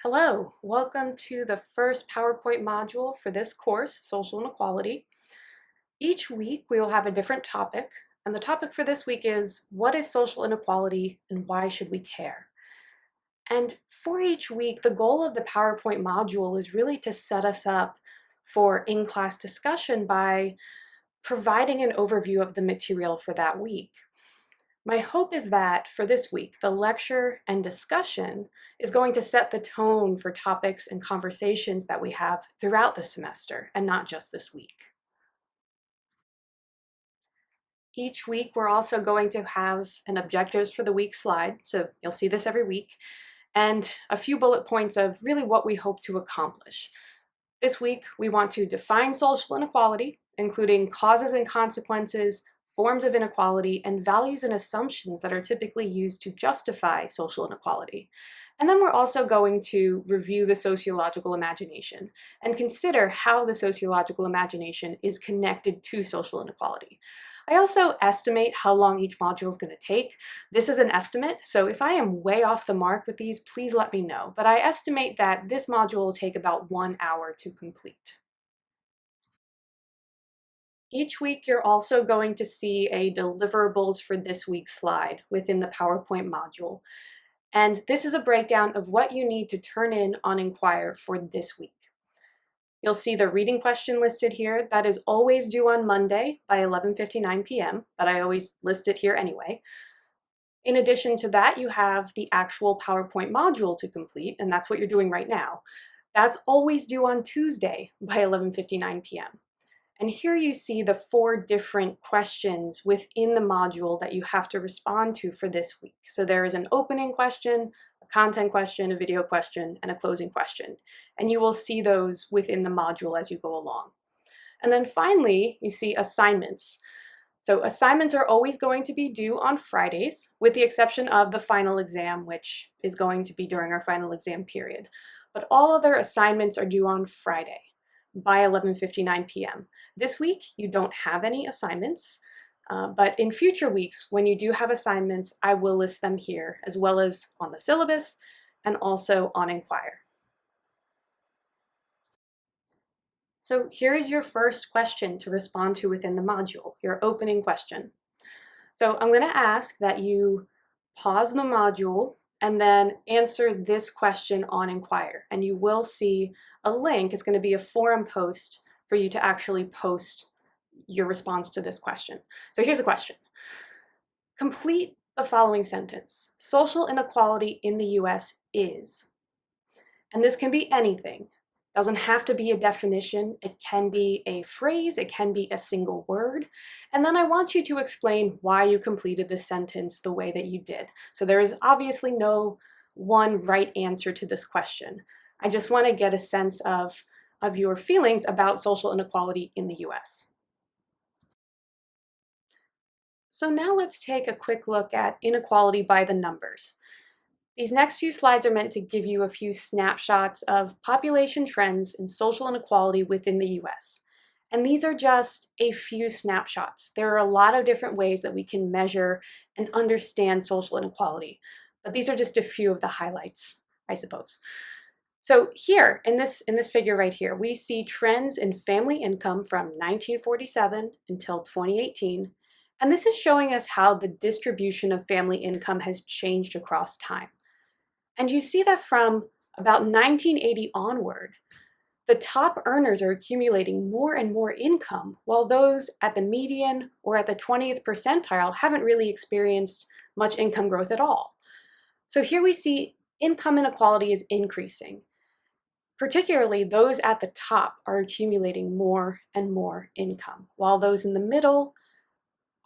Hello, welcome to the first PowerPoint module for this course, Social Inequality. Each week we will have a different topic, and the topic for this week is what is social inequality and why should we care? And for each week, the goal of the PowerPoint module is really to set us up for in-class discussion by providing an overview of the material for that week. My hope is that for this week, the lecture and discussion is going to set the tone for topics and conversations that we have throughout the semester and not just this week. Each week, we're also going to have an objectives for the week slide, so you'll see this every week, and a few bullet points of really what we hope to accomplish. This week, we want to define social inequality, including causes and consequences, forms of inequality, and values and assumptions that are typically used to justify social inequality. And then we're also going to review the sociological imagination and consider how the sociological imagination is connected to social inequality. I also estimate how long each module is going to take. This is an estimate, so if I am way off the mark with these, please let me know. But I estimate that this module will take about 1 hour to complete. Each week, you're also going to see a deliverables for this week's slide within the PowerPoint module. And this is a breakdown of what you need to turn in on Inquire for this week. You'll see the reading question listed here. That is always due on Monday by 11:59 p.m., but I always list it here anyway. In addition to that, you have the actual PowerPoint module to complete, and that's what you're doing right now. That's always due on Tuesday by 11:59 p.m. And here you see the 4 different questions within the module that you have to respond to for this week. So there is an opening question, a content question, a video question, and a closing question. And you will see those within the module as you go along. And then finally, you see assignments. So assignments are always going to be due on Fridays, with the exception of the final exam, which is going to be during our final exam period. But all other assignments are due on Friday by 11:59 p.m. This week, you don't have any assignments, but in future weeks, when you do have assignments, I will list them here, as well as on the syllabus and also on Inquire. So here is your first question to respond to within the module, your opening question. So I'm going to ask that you pause the module and then answer this question on Inquire. And you will see a link. It's going to be a forum post for you to actually post your response to this question. So here's a question. Complete the following sentence. Social inequality in the US is. And this can be anything. It doesn't have to be a definition. It can be a phrase. It can be a single word. And then I want you to explain why you completed this sentence the way that you did. So there is obviously no one right answer to this question. I just want to get a sense of your feelings about social inequality in the US. So now let's take a quick look at inequality by the numbers. These next few slides are meant to give you a few snapshots of population trends and social inequality within the US. And these are just a few snapshots. There are a lot of different ways that we can measure and understand social inequality, but these are just a few of the highlights, I suppose. So here, in this figure right here, we see trends in family income from 1947 until 2018, and this is showing us how the distribution of family income has changed across time. And you see that from about 1980 onward, the top earners are accumulating more and more income, while those at the median or at the 20th percentile haven't really experienced much income growth at all. So here we see income inequality is increasing. Particularly, those at the top are accumulating more and more income, while those in the middle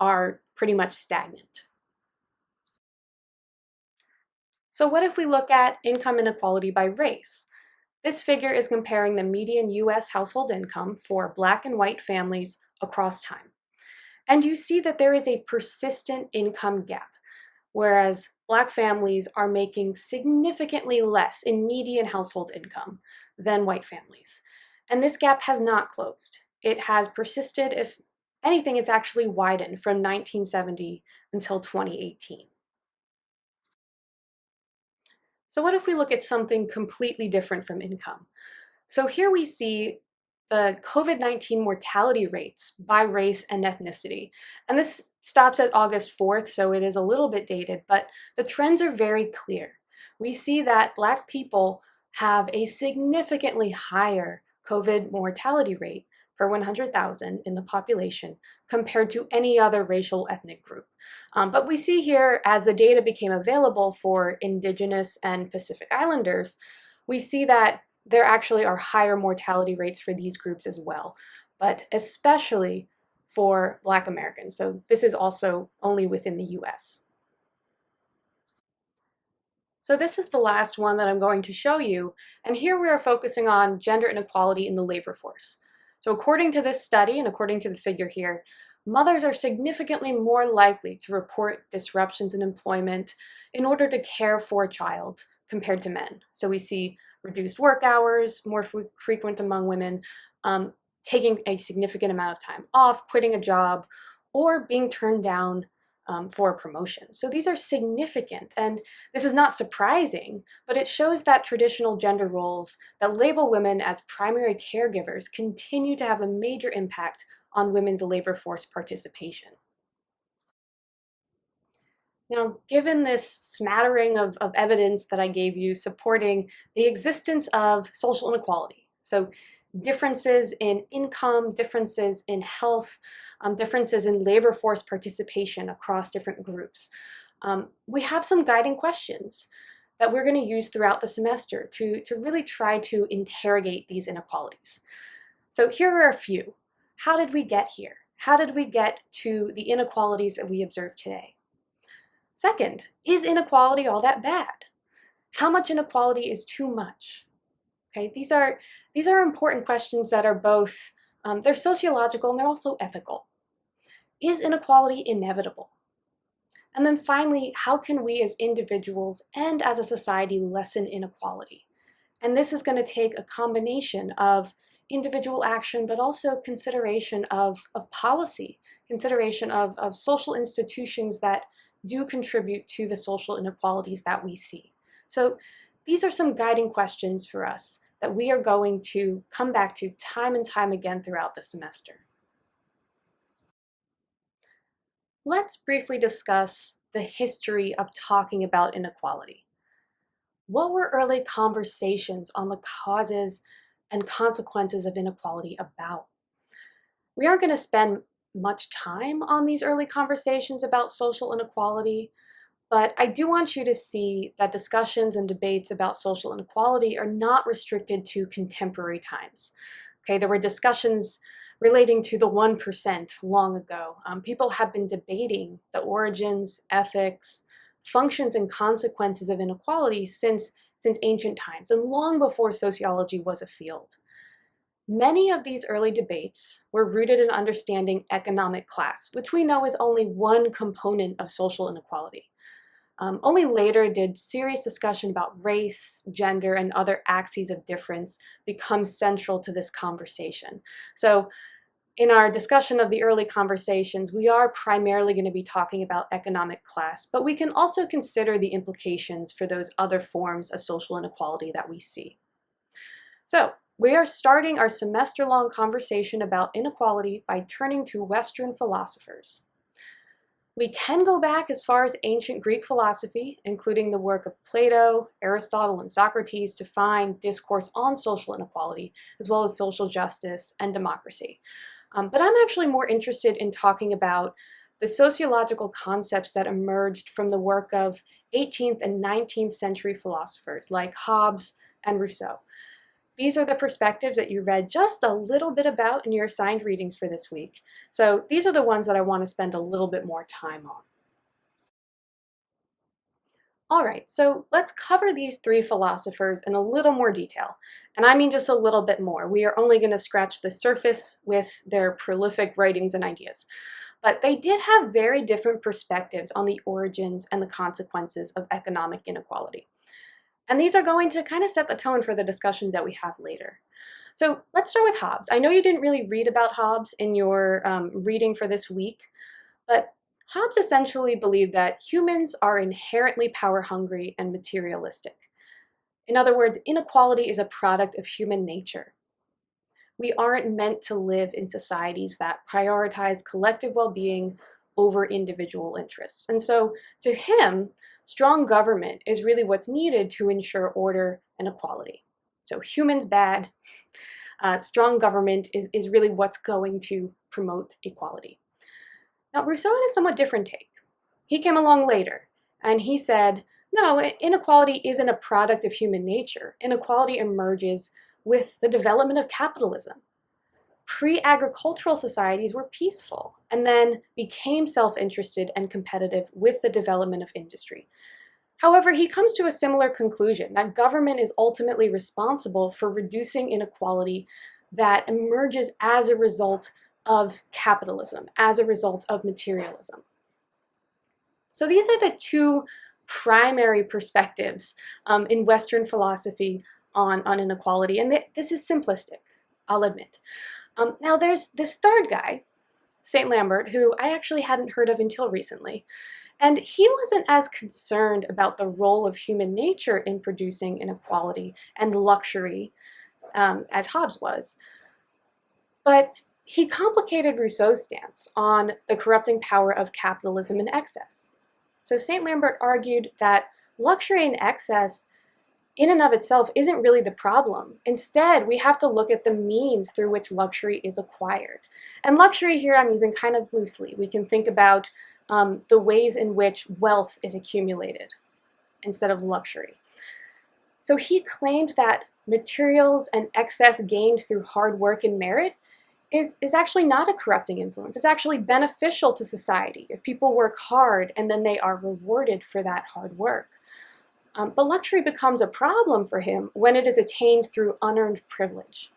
are pretty much stagnant. So what if we look at income inequality by race? This figure is comparing the median US household income for Black and white families across time. And you see that there is a persistent income gap, whereas Black families are making significantly less in median household income than white families. And this gap has not closed. It has persisted. If anything, it's actually widened from 1970 until 2018. So what if we look at something completely different from income? So here we see the COVID-19 mortality rates by race and ethnicity. And this stops at August 4th, so it is a little bit dated, but the trends are very clear. We see that Black people have a significantly higher COVID mortality rate per 100,000 in the population compared to any other racial ethnic group. But we see here, as the data became available for Indigenous and Pacific Islanders, we see that there actually are higher mortality rates for these groups as well, but especially for Black Americans. So this is also only within the US. So this is the last one that I'm going to show you, and here we are focusing on gender inequality in the labor force. So according to this study, and according to the figure here, mothers are significantly more likely to report disruptions in employment in order to care for a child compared to men. So we see reduced work hours, more frequent among women, taking a significant amount of time off, quitting a job, or being turned down for a promotion. So these are significant, and this is not surprising, but it shows that traditional gender roles that label women as primary caregivers continue to have a major impact on women's labor force participation. Now, given this smattering of evidence that I gave you supporting the existence of social inequality, so differences in income, differences in health, differences in labor force participation across different groups, we have some guiding questions that we're going to use throughout the semester to really try to interrogate these inequalities. So here are a few. How did we get here? How did we get to the inequalities that we observe today? Second, is inequality all that bad? How much inequality is too much? Okay, these are important questions that are both they're sociological and they're also ethical. Is inequality inevitable? And then finally, how can we as individuals and as a society lessen inequality? And this is going to take a combination of individual action, but also consideration of policy, consideration of social institutions that do contribute to the social inequalities that we see. So these are some guiding questions for us that we are going to come back to time and time again throughout the semester. Let's briefly discuss the history of talking about inequality. What were early conversations on the causes and consequences of inequality about? We aren't going to spend much time on these early conversations about social inequality, but I do want you to see that discussions and debates about social inequality are not restricted to contemporary times. Okay, there were discussions relating to the 1% long ago. People have been debating the origins, ethics, functions, and consequences of inequality since ancient times and long before sociology was a field. Many of these early debates were rooted in understanding economic class, which we know is only one component of social inequality. Only later did serious discussion about race, gender, and other axes of difference become central to this conversation. So in our discussion of the early conversations, we are primarily going to be talking about economic class, but we can also consider the implications for those other forms of social inequality that we see. So we are starting our semester-long conversation about inequality by turning to Western philosophers. We can go back as far as ancient Greek philosophy, including the work of Plato, Aristotle, and Socrates, to find discourse on social inequality, as well as social justice and democracy. But I'm actually more interested in talking about the sociological concepts that emerged from the work of 18th and 19th century philosophers like Hobbes and Rousseau. These are the perspectives that you read just a little bit about in your assigned readings for this week. So these are the ones that I want to spend a little bit more time on. All right, so let's cover these three philosophers in a little more detail. And I mean just a little bit more. We are only going to scratch the surface with their prolific writings and ideas. But they did have very different perspectives on the origins and the consequences of economic inequality. And these are going to kind of set the tone for the discussions that we have later. So let's start with Hobbes. I know you didn't really read about Hobbes in your reading for this week, but Hobbes essentially believed that humans are inherently power hungry and materialistic. In other words, inequality is a product of human nature. We aren't meant to live in societies that prioritize collective well-being over individual interests. And so to him, strong government is really what's needed to ensure order and equality. So humans bad, strong government is really what's going to promote equality. Now, Rousseau had a somewhat different take. He came along later, and he said, no, inequality isn't a product of human nature. Inequality emerges with the development of capitalism. Pre-agricultural societies were peaceful and then became self-interested and competitive with the development of industry. However, he comes to a similar conclusion that government is ultimately responsible for reducing inequality that emerges as a result of capitalism, as a result of materialism. So these are the two primary perspectives in Western philosophy on inequality, and this is simplistic, I'll admit. Now there's this third guy, St. Lambert, who I actually hadn't heard of until recently, and he wasn't as concerned about the role of human nature in producing inequality and luxury as Hobbes was, but he complicated Rousseau's stance on the corrupting power of capitalism and excess. So St. Lambert argued that luxury and excess in and of itself isn't really the problem. Instead, we have to look at the means through which luxury is acquired. And luxury here I'm using kind of loosely. We can think about the ways in which wealth is accumulated instead of luxury. So he claimed that materials and excess gained through hard work and merit is actually not a corrupting influence. It's actually beneficial to society if people work hard and then they are rewarded for that hard work. But luxury becomes a problem for him when it is attained through unearned privilege.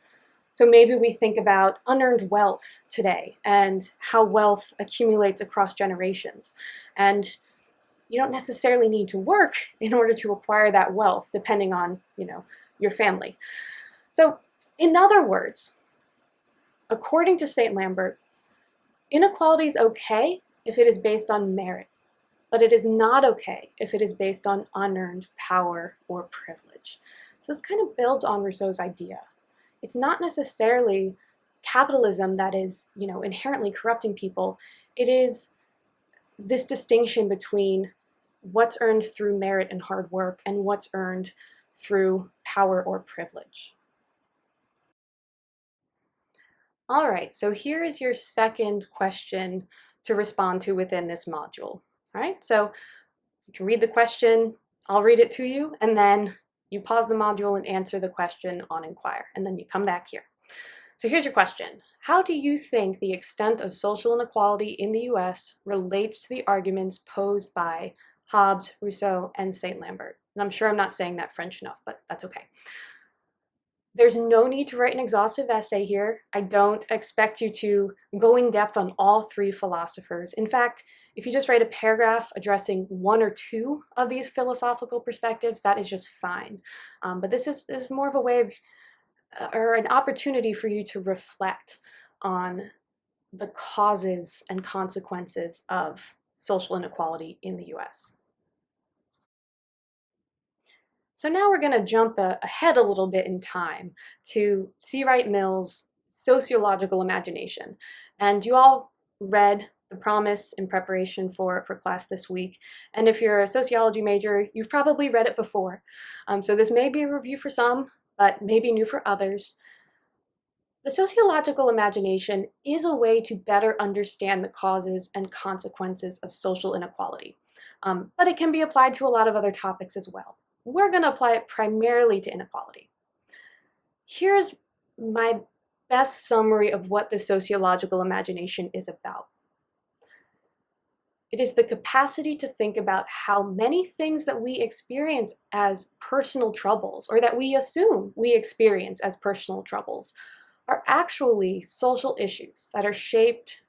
So maybe we think about unearned wealth today and how wealth accumulates across generations. And you don't necessarily need to work in order to acquire that wealth, depending on, your family. So in other words, according to St. Lambert, inequality is okay if it is based on merit, but it is not okay if it is based on unearned power or privilege. So this kind of builds on Rousseau's idea. It's not necessarily capitalism that is, inherently corrupting people. It is this distinction between what's earned through merit and hard work and what's earned through power or privilege. All right, so here is your second question to respond to within this module. All right, so you can read the question, I'll read it to you, and then you pause the module and answer the question on Inquire, and then you come back here. So here's your question. How do you think the extent of social inequality in the US relates to the arguments posed by Hobbes, Rousseau, and St. Lambert? And I'm sure I'm not saying that French enough, but that's okay. There's no need to write an exhaustive essay here. I don't expect you to go in depth on all three philosophers. In fact, if you just write a paragraph addressing one or two of these philosophical perspectives, that is just fine. But this is more of a way of, or an opportunity for you to reflect on the causes and consequences of social inequality in the US. So now we're going to jump ahead a little bit in time to C. Wright Mill's sociological imagination. And you all read The Promise in preparation for class this week. And if you're a sociology major, you've probably read it before. So this may be a review for some, but maybe new for others. The sociological imagination is a way to better understand the causes and consequences of social inequality. But it can be applied to a lot of other topics as well. We're going to apply it primarily to inequality. Here's my best summary of what the sociological imagination is about. It is the capacity to think about how many things that we experience as personal troubles, or that we assume we experience as personal troubles, are actually social issues that are shaped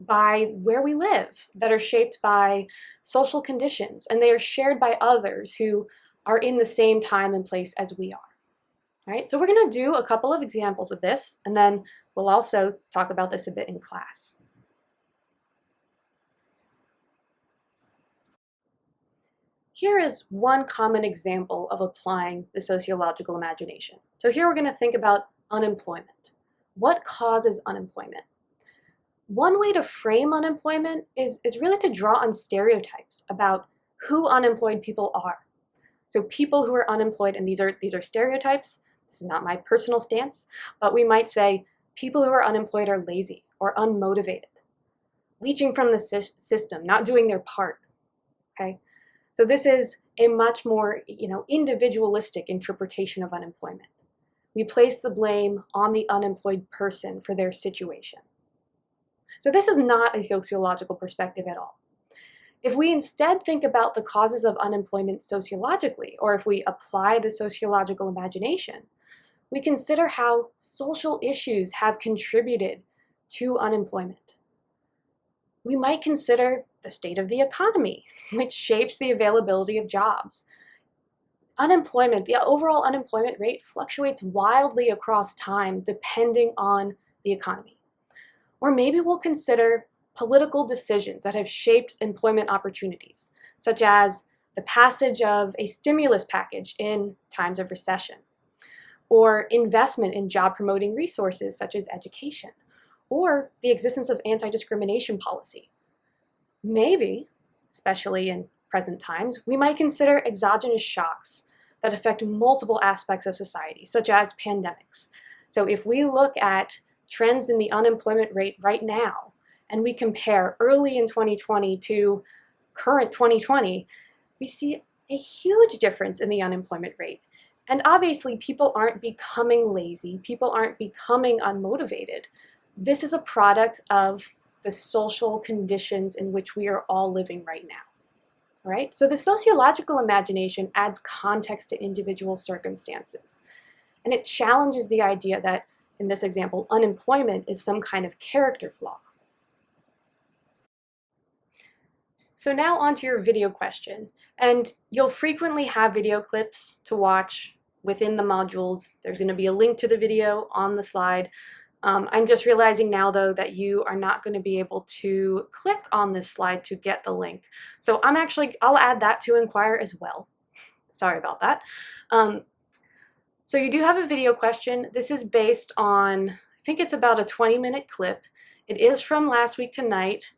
by where we live, that are shaped by social conditions, and they are shared by others who are in the same time and place as we are. All right, so we're going to do a couple of examples of this, and then we'll also talk about this a bit in class. here is one common example of applying the sociological imagination. So here we're going to think about unemployment. What causes unemployment? One way to frame unemployment is really to draw on stereotypes about who unemployed people are. So people who are unemployed, and these are stereotypes, this is not my personal stance, but we might say people who are unemployed are lazy or unmotivated, leeching from the system, not doing their part, okay? So this is a much more, individualistic interpretation of unemployment. We place the blame on the unemployed person for their situation. So this is not a sociological perspective at all. If we instead think about the causes of unemployment sociologically, or if we apply the sociological imagination, we consider how social issues have contributed to unemployment. We might consider the state of the economy, which shapes the availability of jobs. Unemployment, the overall unemployment rate fluctuates wildly across time depending on the economy. Or maybe we'll consider political decisions that have shaped employment opportunities, such as the passage of a stimulus package in times of recession, or investment in job-promoting resources such as education, or the existence of anti-discrimination policy. Maybe, especially in present times, we might consider exogenous shocks that affect multiple aspects of society, such as pandemics. So if we look at trends in the unemployment rate right now, and we compare early in 2020 to current 2020, we see a huge difference in the unemployment rate. And obviously, people aren't becoming lazy, people aren't becoming unmotivated. This is a product of the social conditions in which we are all living right now. Right? So the sociological imagination adds context to individual circumstances. And it challenges the idea that, in this example, unemployment is some kind of character flaw. So now onto your video question. And you'll frequently have video clips to watch within the modules. There's going to be a link to the video on the slide. I'm just realizing now, though, that you are not going to be able to click on this slide to get the link. So I'll add that to Inquire as well. Sorry about that. So you do have a video question. This is based on, I think it's about a 20-minute clip. It is from Last Week Tonight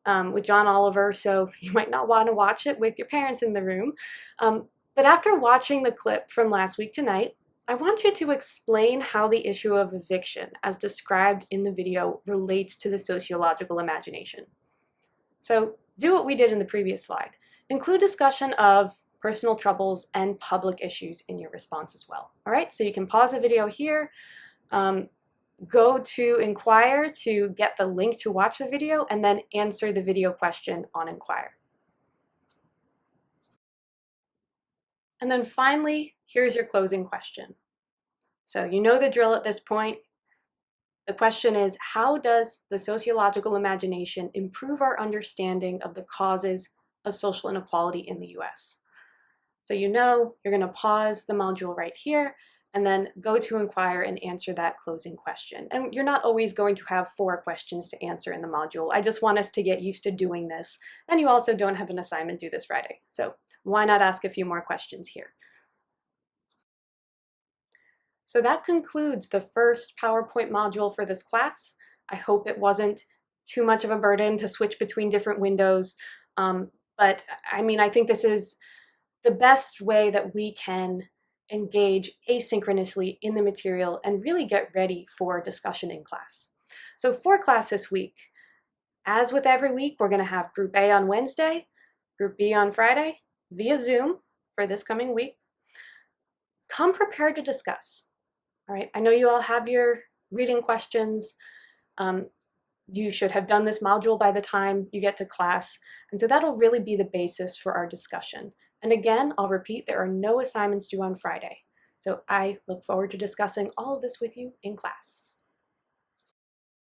with John Oliver, so you might not want to watch it with your parents in the room. But after watching the clip from Last Week Tonight, I want you to explain how the issue of eviction, as described in the video, relates to the sociological imagination. So do what we did in the previous slide. Include discussion of personal troubles and public issues in your response as well. All right, so you can pause the video here, go to Inquire to get the link to watch the video, and then answer the video question on Inquire. And then finally, here's your closing question. So you know the drill at this point. The question is, how does the sociological imagination improve our understanding of the causes of social inequality in the US? So you know you're going to pause the module right here and then go to Inquire and answer that closing question. And you're not always going to have 4 questions to answer in the module. I just want us to get used to doing this. And you also don't have an assignment due this Friday. So why not ask a few more questions here? So that concludes the first PowerPoint module for this class. I hope it wasn't too much of a burden to switch between different windows. But I think this is the best way that we can engage asynchronously in the material and really get ready for discussion in class. So for class this week, as with every week, we're going to have Group A on Wednesday, Group B on Friday, via Zoom for this coming week. Come prepared to discuss. All right, I know you all have your reading questions. You should have done this module by the time you get to class. And so that'll really be the basis for our discussion. And again, I'll repeat, there are no assignments due on Friday. So I look forward to discussing all of this with you in class.